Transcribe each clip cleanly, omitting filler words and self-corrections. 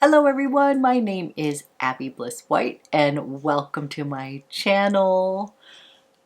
Hello everyone, my name is Abby Bliss White and welcome to my channel.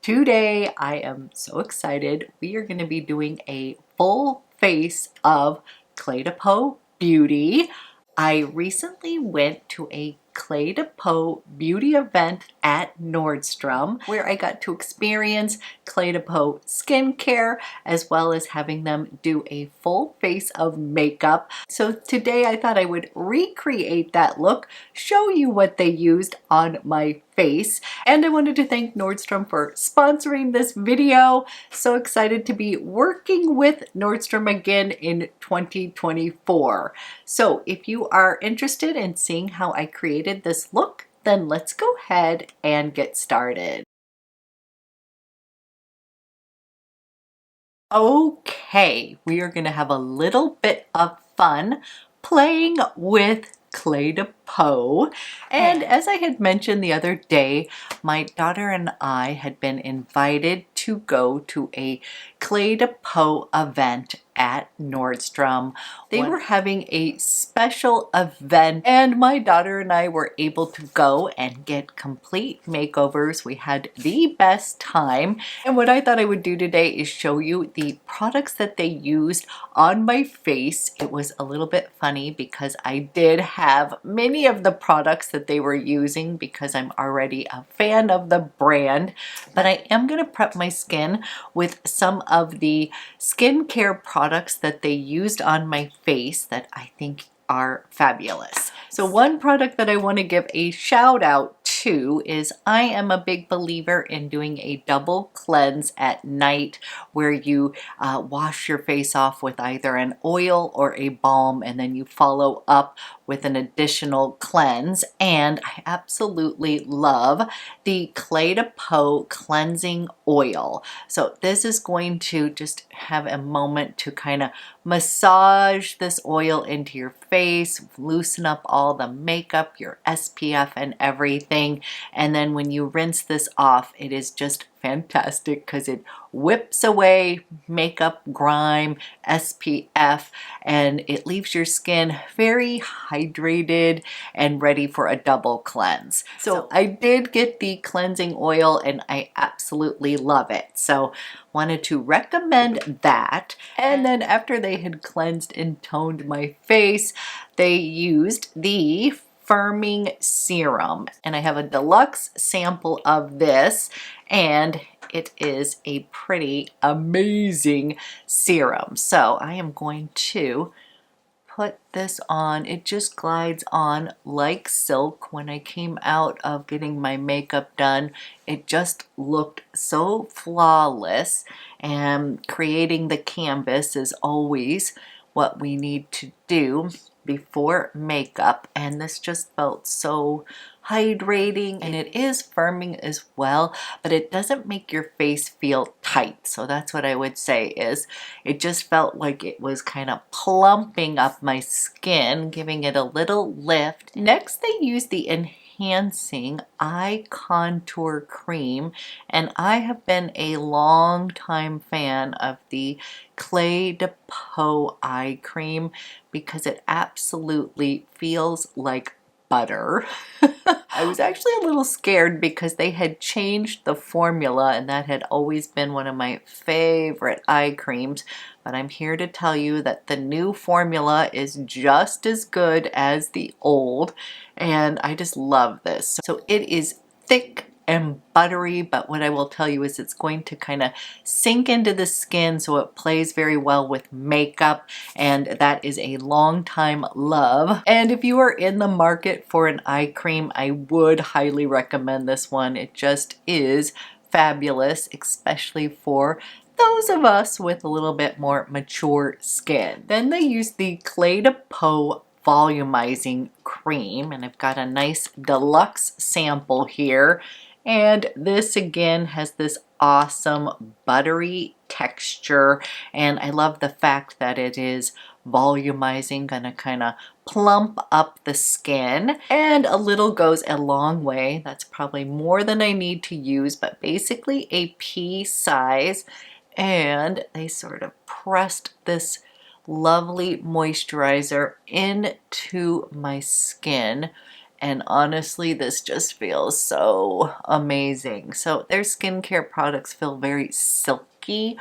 Today I am so excited. We are going to be doing a full face of CLE DE PEAU beauty. I recently went to a CLE DE PEAU beauty event at Nordstrom where I got to experience CLE DE PEAU skincare as well as having them do a full face of makeup. So today I thought I would recreate that look, show you what they used on my face, and I wanted to thank Nordstrom for sponsoring this video. So excited to be working with Nordstrom again in 2024. So if you are interested in seeing how I created this look, then let's go ahead and get started. Okay, we are going to have a little bit of fun playing with CLE DE PEAU. And as I had mentioned the other day, my daughter and I had been invited to go to a CLE DE PEAU event at Nordstrom. They were having a special event and my daughter and I were able to go and get complete makeovers. We had the best time. And what I thought I would do today is show you the products that they used on my face. It was a little bit funny because I did have many of the products that they were using because I'm already a fan of the brand, but I am going to prep my skin with some of the skincare products that they used on my face that I think are fabulous. So one product that I want to give a shout out to is I am a big believer in doing a double cleanse at night where you wash your face off with either an oil or a balm and then you follow up with an additional cleanse. And I absolutely love the CLE DE PEAU cleansing oil. So this is going to just have a moment to kind of massage this oil into your face, loosen up all the makeup, your SPF and everything. And then when you rinse this off, it is just fantastic because it whips away makeup, grime, SPF, and it leaves your skin very hydrated and ready for a double cleanse. So I did get the cleansing oil and I absolutely love it. So wanted to recommend that. And then after they had cleansed and toned my face, they used the firming serum, and I have a deluxe sample of this, and it is a pretty amazing serum. So I am going to put this on. It just glides on like silk. When I came out of getting my makeup done, it just looked so flawless, and creating the canvas is always what we need to do before makeup, and this just felt so hydrating, and it is firming as well, but it doesn't make your face feel tight. So that's what I would say, is it just felt like it was kind of plumping up my skin, giving it a little lift. Next, they used the enhancing eye contour cream, and I have been a long time fan of the CLE DE PEAU eye cream because it absolutely feels like butter. I was actually a little scared because they had changed the formula, and that had always been one of my favorite eye creams, but I'm here to tell you that the new formula is just as good as the old, and I just love this. So it is thick and buttery, but what I will tell you is it's going to kind of sink into the skin, so it plays very well with makeup, and that is a long time love. And if you are in the market for an eye cream, I would highly recommend this one. It just is fabulous, especially for those of us with a little bit more mature skin. Then they use the CLE DE PEAU volumizing cream, and I've got a nice deluxe sample here. And this again has this awesome buttery texture, and I love the fact that it is volumizing, gonna kind of plump up the skin, and a little goes a long way. That's probably more than I need to use, but basically a pea size, and they sort of pressed this lovely moisturizer into my skin. And honestly, this just feels so amazing. So their skincare products feel very silky,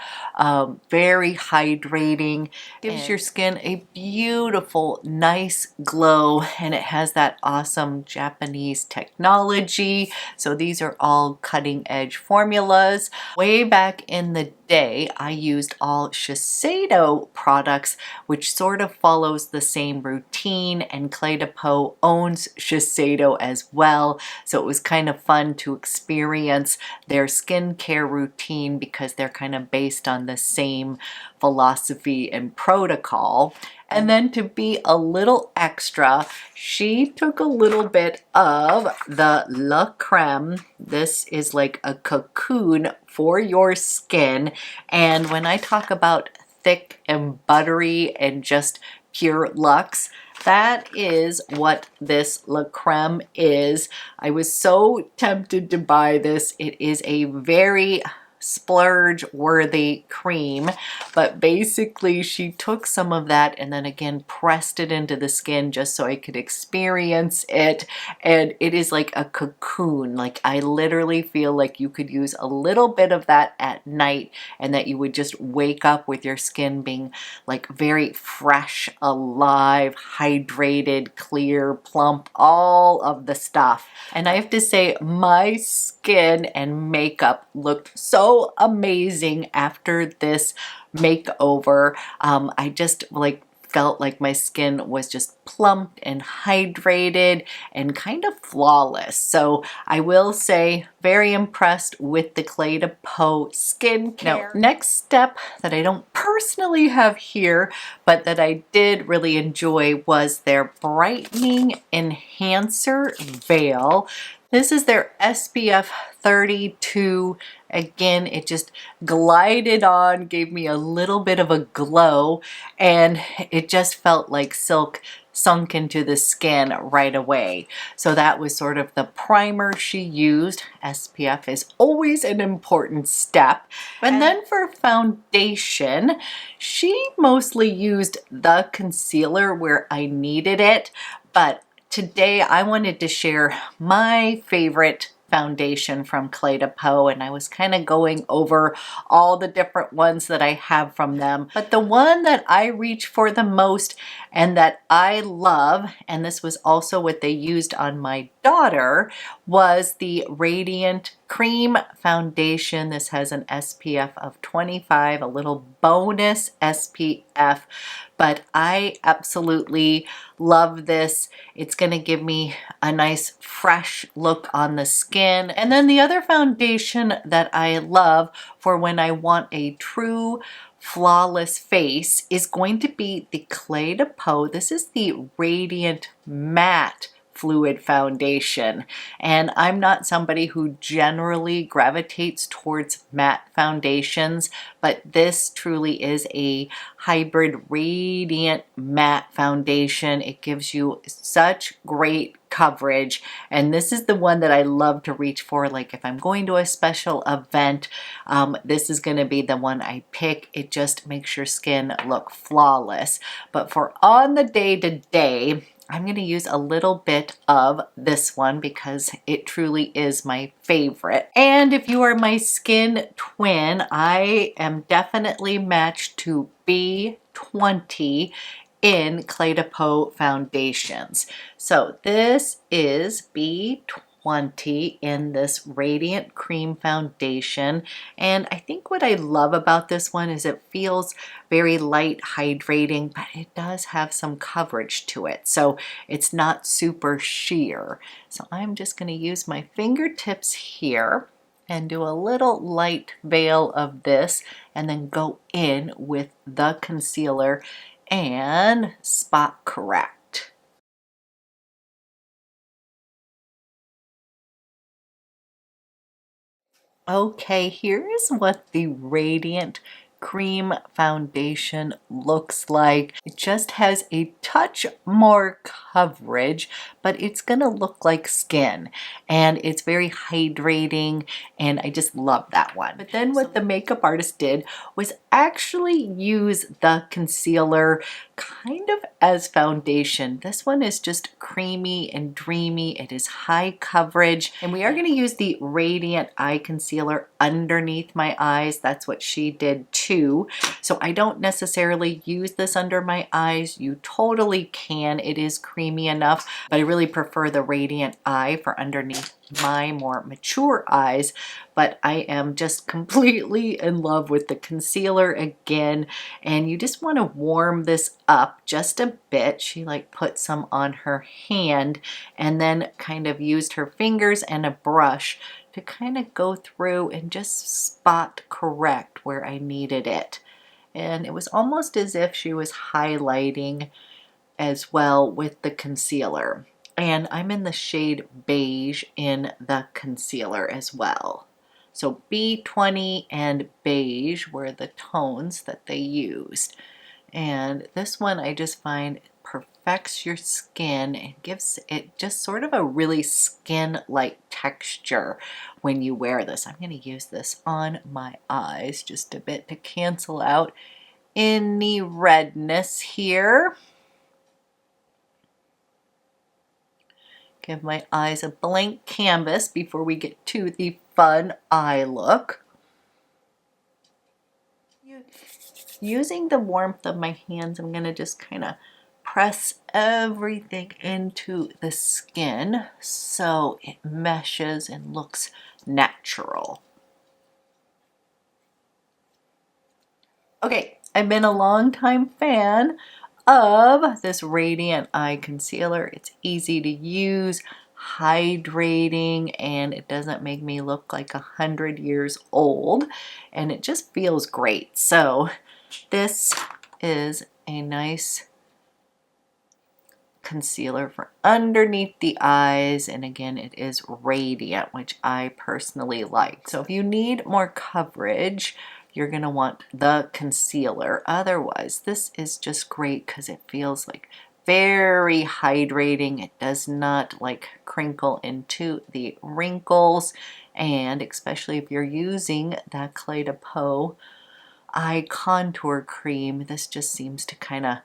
very hydrating. Gives your skin a beautiful, nice glow, and it has that awesome Japanese technology. So these are all cutting edge formulas. Way back in the day, I used all Shiseido products, which sort of follows the same routine, and Clé de Peau owns Shiseido as well. So it was kind of fun to experience their skincare routine because they're kind of based on the same philosophy and protocol. And then to be a little extra, she took a little bit of the La Creme. This is like a cocoon for your skin. And when I talk about thick and buttery and just pure luxe, that is what this La Creme is. I was so tempted to buy this. It is a very splurge worthy cream, but basically she took some of that and then again pressed it into the skin just so I could experience it, and it is like a cocoon. Like, I literally feel like you could use a little bit of that at night and that you would just wake up with your skin being like very fresh, alive, hydrated, clear, plump, all of the stuff. And I have to say, my skin and makeup looked so amazing after this makeover. I just felt like my skin was just plumped and hydrated and kind of flawless. So I will say, very impressed with the Clé de Peau skincare. Now, next step that I don't personally have here, but that I did really enjoy, was their Brightening Enhancer Veil. This is their SPF 32. Again, it just glided on, gave me a little bit of a glow, and it just felt like silk sunk into the skin right away. So that was sort of the primer she used. SPF is always an important step. And then for foundation, she mostly used the concealer where I needed it, but today I wanted to share my favorite foundation from Clé de Peau, and I was kind of going over all the different ones that I have from them. But the one that I reach for the most and that I love, and this was also what they used on my daughter, was the Radiant Cream Foundation. This has an SPF of 25, a little bonus SPF, but I absolutely love this. It's going to give me a nice fresh look on the skin. And then the other foundation that I love for when I want a true flawless face is going to be the Clé de Peau. This is the Radiant Matte Fluid Foundation, and I'm not somebody who generally gravitates towards matte foundations, but this truly is a hybrid radiant matte foundation. It gives you such great coverage, and this is the one that I love to reach for. Like, if I'm going to a special event, this is going to be the one I pick. It just makes your skin look flawless. But for on the day-to-day, I'm going to use a little bit of this one because it truly is my favorite. And if you are my skin twin, I am definitely matched to B20 in Clé de Peau foundations. So this is B20 in this Radiant Cream Foundation, and I think what I love about this one is it feels very light, hydrating, but it does have some coverage to it, so it's not super sheer. So I'm just going to use my fingertips here and do a little light veil of this, and then go in with the concealer and spot correct. Okay, here is what the Radiant cream foundation looks like. It just has a touch more coverage, but it's gonna look like skin, and it's very hydrating, and I just love that one. But then what the makeup artist did was actually use the concealer kind of as foundation. This one is just creamy and dreamy. It is high coverage, and we are going to use the Radiant Eye Concealer underneath my eyes. That's what she did too. So I don't necessarily use this under my eyes. You totally can. It is creamy enough, but I really prefer the Radiant Eye for underneath my more mature eyes. But I am just completely in love with the concealer again, and you just want to warm this up just a bit. She like put some on her hand and then kind of used her fingers and a brush to kind of go through and just spot correct where I needed it. And it was almost as if she was highlighting as well with the concealer. And I'm in the shade beige in the concealer as well. So B20 and beige were the tones that they used. And this one I just find perfects your skin and gives it just sort of a really skin-like texture when you wear this. I'm going to use this on my eyes just a bit to cancel out any redness here. Give my eyes a blank canvas before we get to the fun eye look. Using the warmth of my hands, I'm going to just kind of press everything into the skin so it meshes and looks natural. Okay, I've been a long time fan of this Radiant Eye Concealer. It's easy to use, hydrating, and it doesn't make me look like 100 years old, and it just feels great. So this is a nice concealer for underneath the eyes, and again it is radiant, which I personally like. So if you need more coverage, you're going to want the concealer. Otherwise, this is just great because it feels like very hydrating. It does not like crinkle into the wrinkles, and especially if you're using that CLE De Peau eye contour cream, this just seems to kind of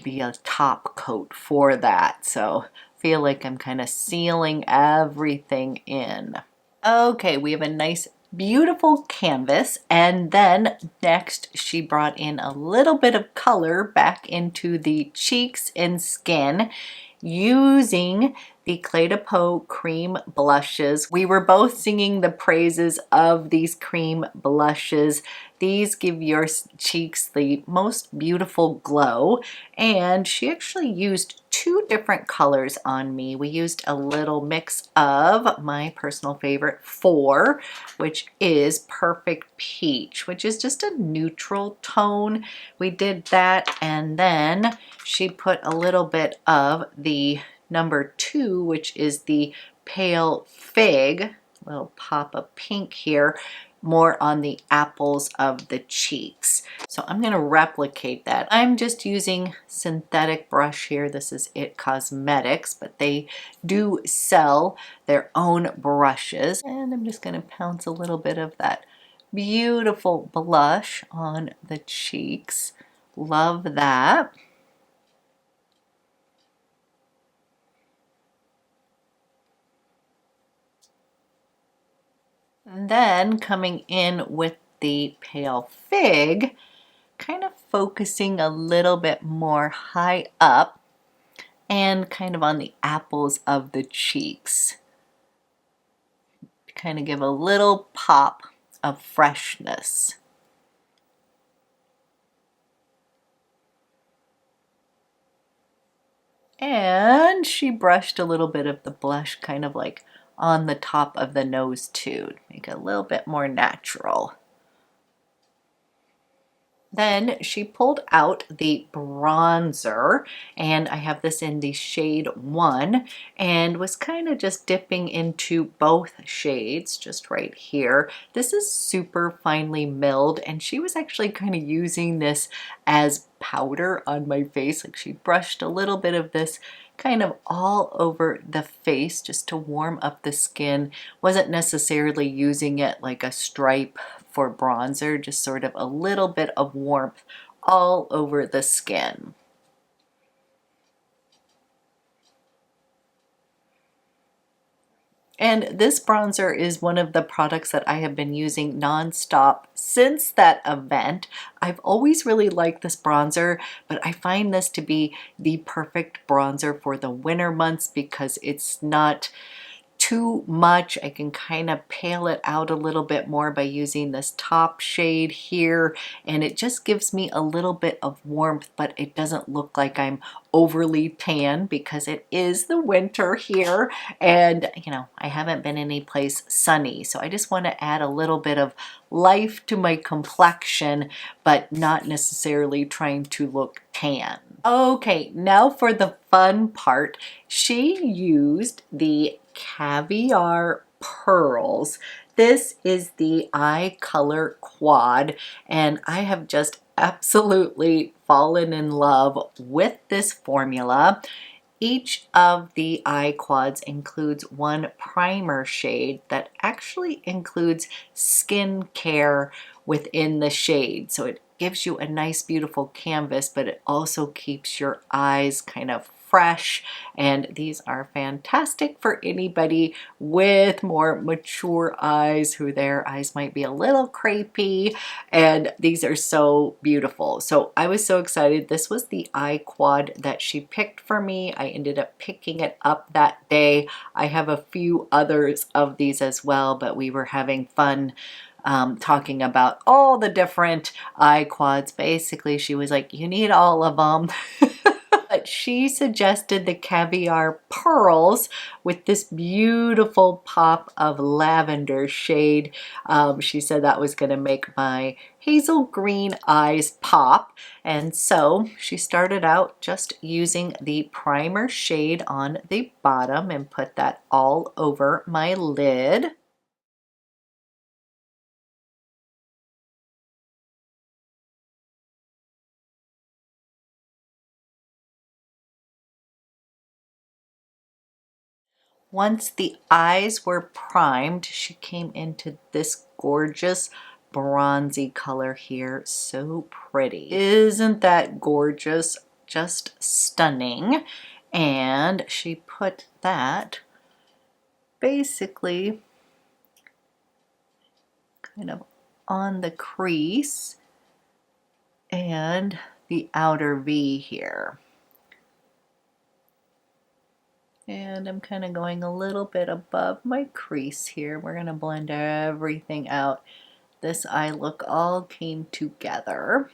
be a top coat for that. So I feel like I'm kind of sealing everything in. Okay, we have a nice beautiful canvas, and then next she brought in a little bit of color back into the cheeks and skin using the CLE De Peau cream blushes. We were both singing the praises of these cream blushes. These give your cheeks the most beautiful glow, and she actually used two different colors on me. We used a little mix of my personal favorite 4, which is Perfect Peach, which is just a neutral tone. We did that, and then she put a little bit of the number 2, which is the Pale Fig, a little pop of pink here, more on the apples of the cheeks. So I'm going to replicate that. I'm just using synthetic brush here. This is It Cosmetics, but they do sell their own brushes. And I'm just going to pounce a little bit of that beautiful blush on the cheeks. Love that. And then coming in with the Pale Fig, kind of focusing a little bit more high up and kind of on the apples of the cheeks. To kind of give a little pop of freshness. And she brushed a little bit of the blush kind of like on the top of the nose too, to make it a little bit more natural. Then she pulled out the bronzer, and I have this in the shade 1, and was kind of just dipping into both shades just right here. This is super finely milled, and she was actually kind of using this as powder on my face. Like, she brushed a little bit of this kind of all over the face just to warm up the skin. Wasn't necessarily using it like a stripe for bronzer, just sort of a little bit of warmth all over the skin. And this bronzer is one of the products that I have been using nonstop since that event. I've always really liked this bronzer, but I find this to be the perfect bronzer for the winter months because it's not too much. I can kind of pale it out a little bit more by using this top shade here, and it just gives me a little bit of warmth, but it doesn't look like I'm overly tan because it is the winter here, and you know, I haven't been any place sunny, so I just want to add a little bit of life to my complexion, but not necessarily trying to look tan. Okay, now for the fun part. She used the Caviar Pearls. This is the eye color quad, and I have just absolutely fallen in love with this formula. Each of the eye quads includes one primer shade that actually includes skincare within the shade. So it gives you a nice, beautiful canvas, but it also keeps your eyes kind of fresh. And these are fantastic for anybody with more mature eyes who their eyes might be a little crepey, and these are so beautiful. So I was so excited. This was the eye quad that she picked for me. I ended up picking it up that day. I have a few others of these as well, but we were having fun talking about all the different eye quads. Basically, she was like, you need all of them. But she suggested the Caviar Pearls with this beautiful pop of lavender shade. She said that was going to make my hazel green eyes pop. And so she started out just using the primer shade on the bottom and put that all over my lid. Once the eyes were primed, she came into this gorgeous bronzy color here. So pretty. Isn't that gorgeous? Just stunning. And she put that basically kind of on the crease and the outer V here. And I'm kind of going a little bit above my crease here. We're going to blend everything out. This eye look all came together.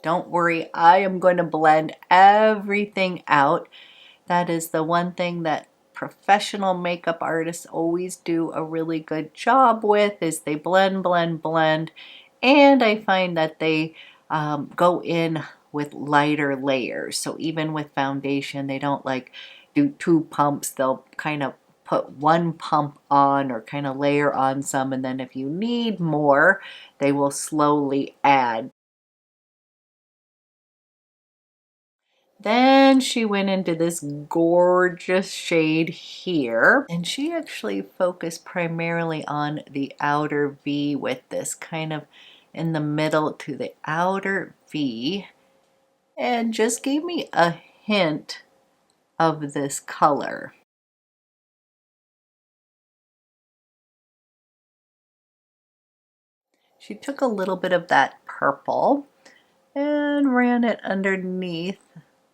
Don't worry, I am going to blend everything out. That is the one thing that professional makeup artists always do a really good job with, is they blend, blend, blend. And I find that they go in with lighter layers. So even with foundation, they don't like do 2 pumps. They'll kind of put 1 pump on or kind of layer on some. And then if you need more, they will slowly add. Then she went into this gorgeous shade here, and she actually focused primarily on the outer V with this, kind of in the middle to the outer V, and just gave me a hint of this color. She took a little bit of that purple and ran it underneath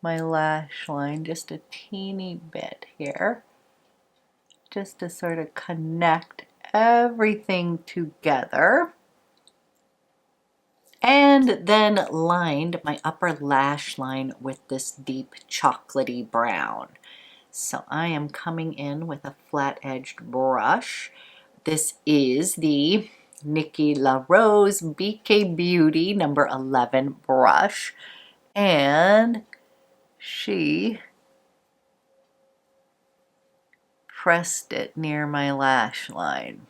my lash line just a teeny bit here, just to sort of connect everything together. and then lined my upper lash line with this deep chocolatey brown. So I am coming in with a flat-edged brush. This is the Nikki La Rose BK Beauty number 11 brush, and she pressed it near my lash line.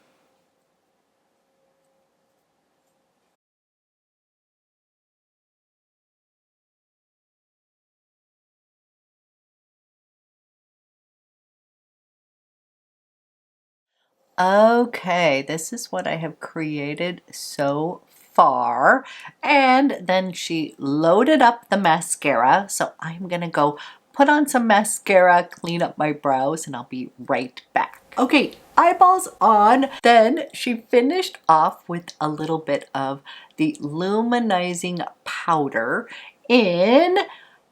Okay, this is what I have created so far. And then she loaded up the mascara. So I'm gonna go put on some mascara, clean up my brows, and I'll be right back. Okay, eyeballs on. Then she finished off with a little bit of the luminizing powder in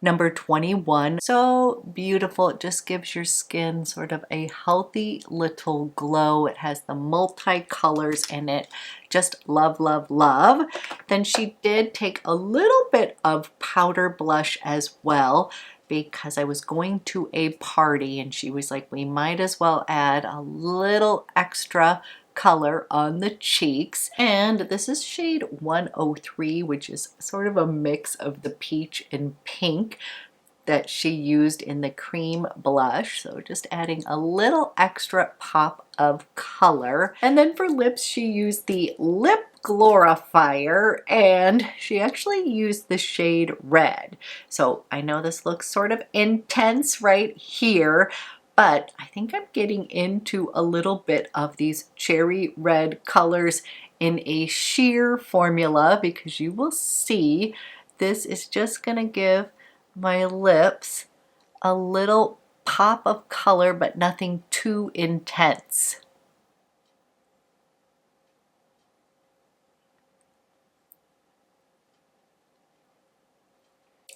number 21. So beautiful. It just gives your skin sort of a healthy little glow. It has the multi-colors in it. Just love, love, love. Then she did take a little bit of powder blush as well, because I was going to a party and she was like, we might as well add a little extra color on the cheeks. And this is shade 103, which is sort of a mix of the peach and pink that she used in the cream blush. So just adding a little extra pop of color. And then for lips, she used the lip glorifier, and she actually used the shade red. So I know this looks sort of intense right here, but I think I'm getting into a little bit of these cherry red colors in a sheer formula, because you will see this is just gonna give my lips a little pop of color, but nothing too intense.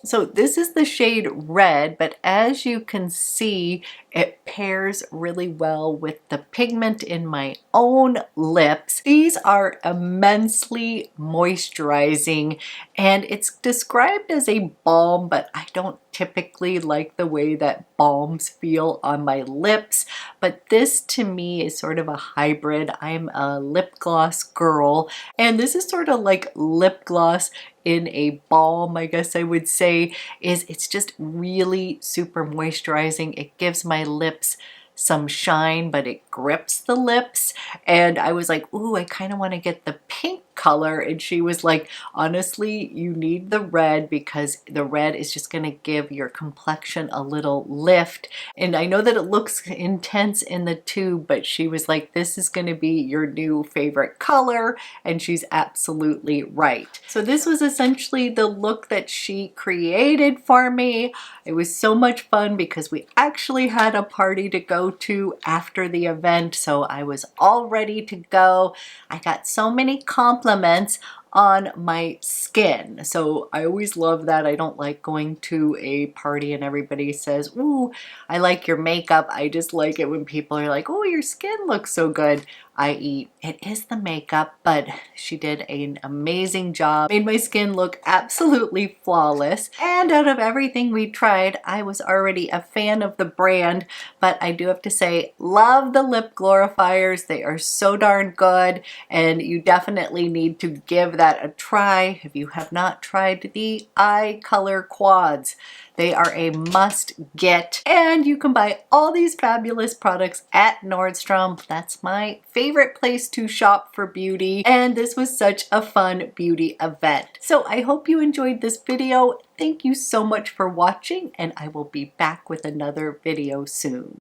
So this is the shade red, but as you can see, it pairs really well with the pigment in my own lips. These are immensely moisturizing, and it's described as a balm, but I don't typically like the way that balms feel on my lips. But this to me is sort of a hybrid. I'm a lip gloss girl, and this is sort of like lip gloss in a balm, I guess I would say. It's just really super moisturizing. It gives my lips some shine, but it grips the lips. And I was like, ooh, I kind of want to get the pink color. And she was like, honestly, you need the red, because the red is just going to give your complexion a little lift. And I know that it looks intense in the tube, but she was like, this is going to be your new favorite color. And she's absolutely right. So this was essentially the look that she created for me. It was so much fun because we actually had a party to go to after the event, so I was all ready to go. I got so many compliments on my skin, so I always love that. I don't like going to a party and everybody says, ooh, I like your makeup. I just like it when people are like, oh, your skin looks so good. I.e., it is the makeup, but she did an amazing job. Made my skin look absolutely flawless. And out of everything we tried, I was already a fan of the brand, but I do have to say, love the lip glorifiers. They are so darn good, and you definitely need to give that a try if you have not tried the eye color quads. They are a must get, and you can buy all these fabulous products at Nordstrom. That's my favorite place to shop for beauty, and this was such a fun beauty event. So I hope you enjoyed this video. Thank you so much for watching, and I will be back with another video soon.